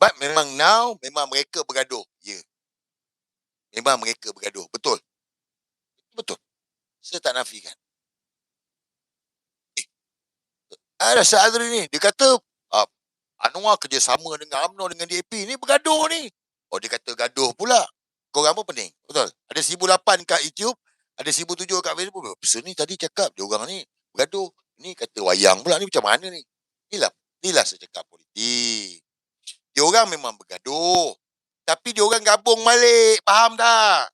But memang now, memang mereka bergaduh. Ya. Memang mereka bergaduh. Betul. Betul. Saya tak nafikan. Ada Syazri ni, dia kata, Anwar kerjasama dengan UMNO dengan DAP ni bergaduh ni. Oh, dia kata gaduh pula. Korang apa pening? Betul. Ada 1,008 kat YouTube, ada 1,007 kat Facebook. Person ni tadi cakap, dia orang ni bergaduh. Ni kata wayang pula, ni macam mana ni? Inilah saya cakap politik. Dia orang memang bergaduh. Tapi dia orang gabung balik. Faham tak?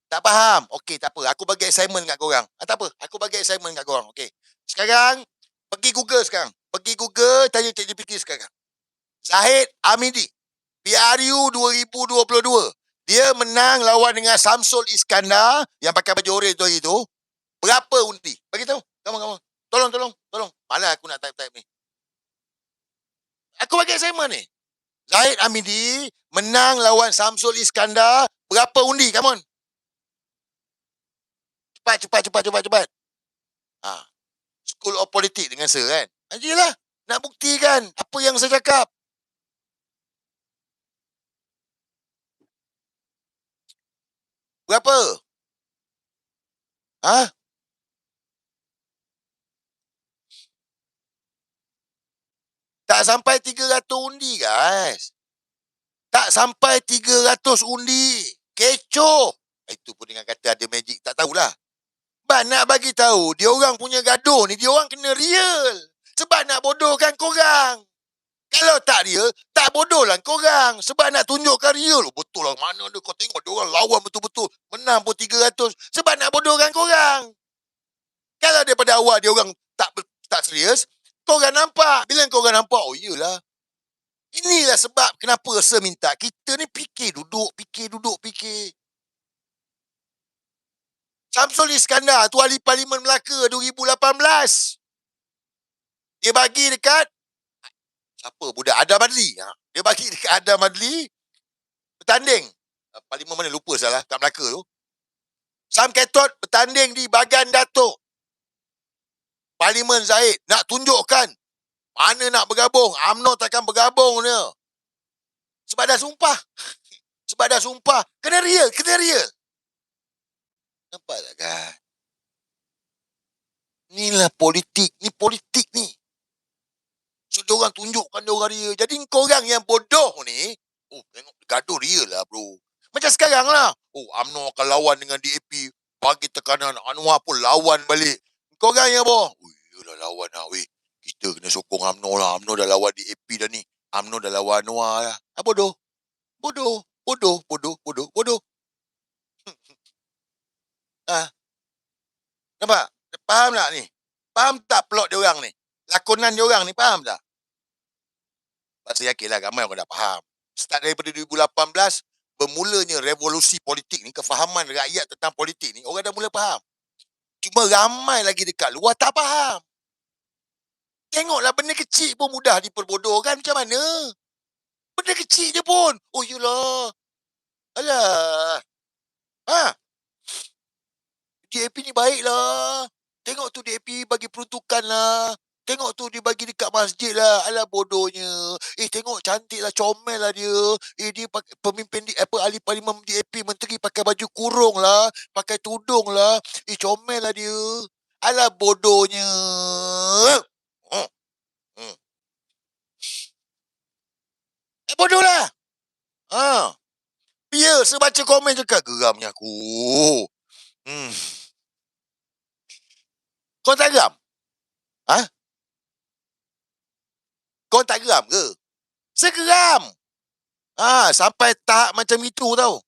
Tak faham? Okey, tak apa. Aku bagi assignment kat korang. Tak apa. Aku bagi assignment kat korang. Okey. Sekarang, pergi Google sekarang. Pergi Google, tanya ChatGPT sekarang. Zahid Hamidi, PRU 2022. Dia menang lawan dengan Samsul Iskandar yang pakai baju oren tu hari tu. Berapa undi? Bagi tahu. Kamu. Tolong. Malah aku nak type ni. Aku bagi assignment ni. Zahid Hamidi menang lawan Samsul Iskandar. Berapa undi? Come on. Cepat. School of Politics dengan Sir kan? Ajalah. Nak buktikan apa yang saya cakap. Berapa? Tak sampai 300 undi, guys. Tak sampai 300 undi. Kecoh. Itu pun dengan kata ada magic. Tak tahulah. Sebab nak bagi tahu, dia orang punya gaduh ni, dia orang kena real. Sebab nak bodohkan korang. Kalau tak real, tak bodohlah korang. Sebab nak tunjukkan real. Betul lah, mana dia kau tengok dia orang lawan betul-betul. Menang pun 300. Sebab nak bodohkan korang. Kalau daripada awal dia orang tak serius, korang nampak. Bila korang nampak, oh iyalah. Inilah sebab kenapa saya minta kita ni fikir duduk. Samsul Iskandar tu ahli Parlimen Melaka 2018. Dia bagi dekat siapa? Budak Adam Adli. Dia bagi dekat Adam Adli bertanding. Parlimen mana lupa salah kat Melaka tu. Sam Ketot bertanding di Bagan Datuk. Parlimen Zahid nak tunjukkan mana nak bergabung. UMNO takkan bergabung dia. Sebab dah sumpah. Kena real. Nampak tak kan? Inilah politik. Ni politik ni. So, diorang tunjukkan diorang real. Jadi, korang yang bodoh ni, tengok gaduh real lah, bro. Macam sekarang lah. UMNO akan lawan dengan DAP. Bagi tekanan, Anwar pun lawan balik. Korang yang boh. Yalah lawan lah, weh. Kita kena sokong UMNO lah. UMNO dah lawan DAP dah ni. UMNO dah lawan Anwar lah. Bodoh. Nampak? Faham tak ni? Faham tak plot diorang ni? Lakonan diorang ni, faham tak? Saya yakinlah ramai orang dah faham. Start daripada 2018, bermulanya revolusi politik ni, kefahaman rakyat tentang politik ni, orang dah mula faham. Cuma ramai lagi dekat luar tak faham. Tengoklah benda kecil pun mudah diperbodohkan. Macam mana? Benda kecil je pun. Oh, yelah. Alah. DAP ni baik lah. Tengok tu DAP bagi peruntukan lah. Tengok tu dia bagi dekat masjid lah. Alah bodohnya. Tengok cantik lah. Comel lah dia. Dia pakai pemimpin ahli parlimen DAP. Menteri pakai baju kurung lah. Pakai tudung lah. Comel lah dia. Alah bodohnya. Bodoh lah. Biar saya baca komen cakap. Geramnya aku. Kau tak geram? Kau tak geram ke? Saya geram. Sampai tahap macam itu tau.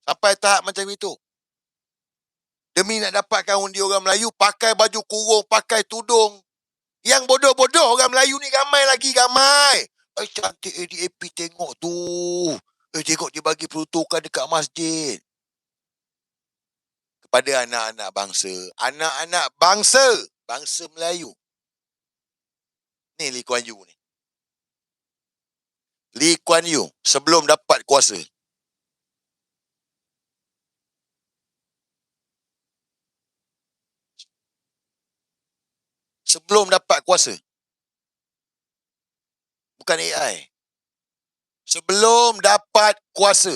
Sampai tahap macam itu. Demi nak dapatkan undi orang Melayu, pakai baju kurung, pakai tudung. Yang bodoh-bodoh orang Melayu ni ramai lagi, ramai. Cantik DAP tengok tu. Tengok dia bagi peruntukan dekat masjid. Kepada anak-anak bangsa. Anak-anak bangsa. Bangsa Melayu. Ni Lee Kuan Yew ni. Lee Kuan Yew sebelum dapat kuasa. Sebelum dapat kuasa. Bukan AI. Sebelum dapat kuasa.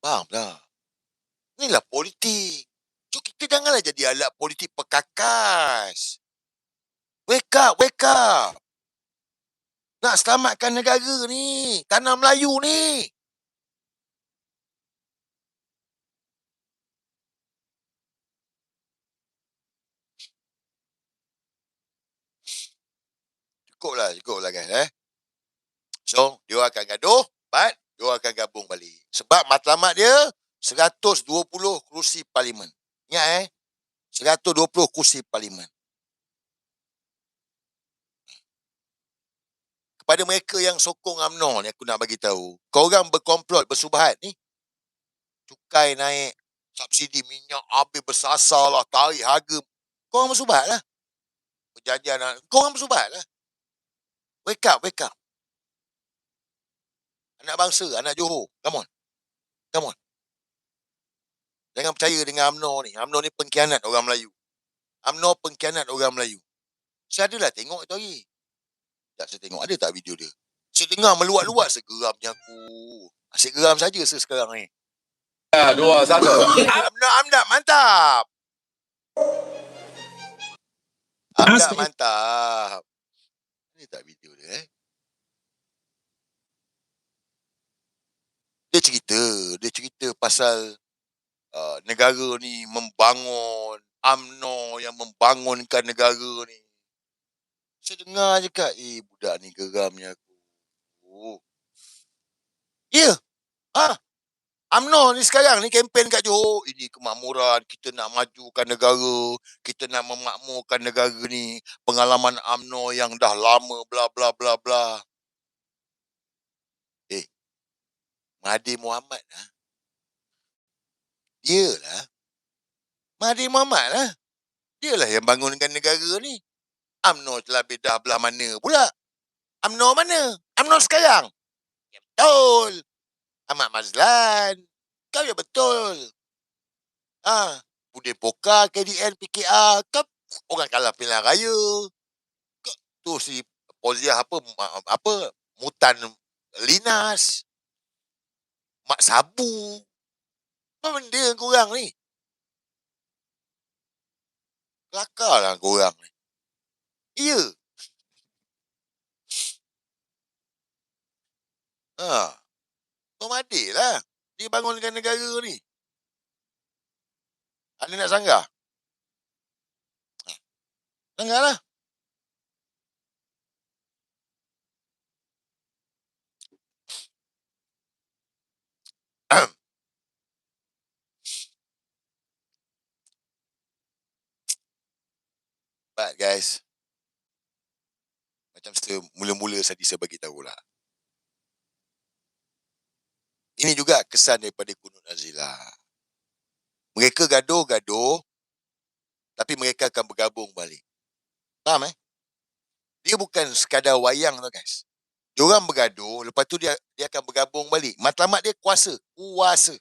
Faham tak? Inilah politik. So, kita janganlah jadi alat politik pekakas. Wake up, wake up. Nak selamatkan negara ni. Tanah Melayu ni. Cukuplah guys. So, dia akan gaduh, but dia akan gabung balik. Sebab matlamat dia 120 kerusi parlimen. Ingat 120 kerusi parlimen. Kepada mereka yang sokong UMNO ni, aku nak bagi tahu, korang berkomplot, bersubahat ni, cukai naik, subsidi minyak habis bersasar lah, tarik harga. Korang bersubahat lah. Perjanjian, korang bersubahat lah. Wake up, wake up. Anak bangsa, anak Johor, come on. Come on. Jangan percaya dengan UMNO ni. UMNO ni pengkhianat orang Melayu. UMNO pengkhianat orang Melayu. Saya adalah tengok itu hari. Tak, saya tengok. Ada tak video dia? Saya dengar meluat-luat, segeramnya aku. Asyik geram saja sekarang ni. 2, 1. Amdak, mantap. Amdak, mantap. Ada tak video dia Dia cerita pasal negara ni membangun, UMNO yang membangunkan negara ni. Saya dengar je kat, budak ni geramnya aku. Ya. UMNO ni sekarang ni kempen kat Johor. Ini kemakmuran, kita nak majukan negara, kita nak memakmurkan negara ni. Pengalaman UMNO yang dah lama, bla bla bla bla. Mahathir Mohamad lah. Dialah. Mahathir Mohamad lah. Dialah yang bangunkan negara ni. UMNO telah bedah belah mana pula? UMNO mana? UMNO sekarang. Ya betul. Ahmad Mazlan. Kau ya betul. Budin Poka, KDN, PKR. Kau orang kalah pilihan raya. Tu si Poziah apa Mutan Linas. Mak Sabu. Apa benda korang ni? Kelakar lah korang ni. Ya. Kau Mahathir lah. Dia bangunkan negara ni. Anda nak sanggah? Sanggah lah. But guys, macam mula-mula tadi saya bagi tahulah. Ini juga kesan daripada Kunut Nazila. Mereka gaduh-gaduh, tapi mereka akan bergabung balik. Faham Dia bukan sekadar wayang tau guys. Diorang bergaduh, lepas tu dia akan bergabung balik. Matlamat dia kuasa. Kuasa.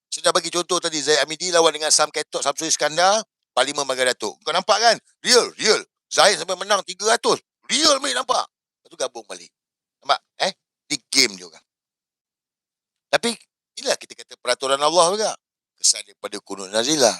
Saya dah bagi contoh tadi, Zaid Amidi lawan dengan Sam Ketok, Samsul Iskandar, Parlimen Bangga Datuk. Kau nampak kan? Real. Zaid sampai menang 300. Real mate nampak. Lepas tu gabung balik. Nampak? Di game dia orang. Tapi, inilah kita kata peraturan Allah juga. Kesan daripada Kunut Nazila.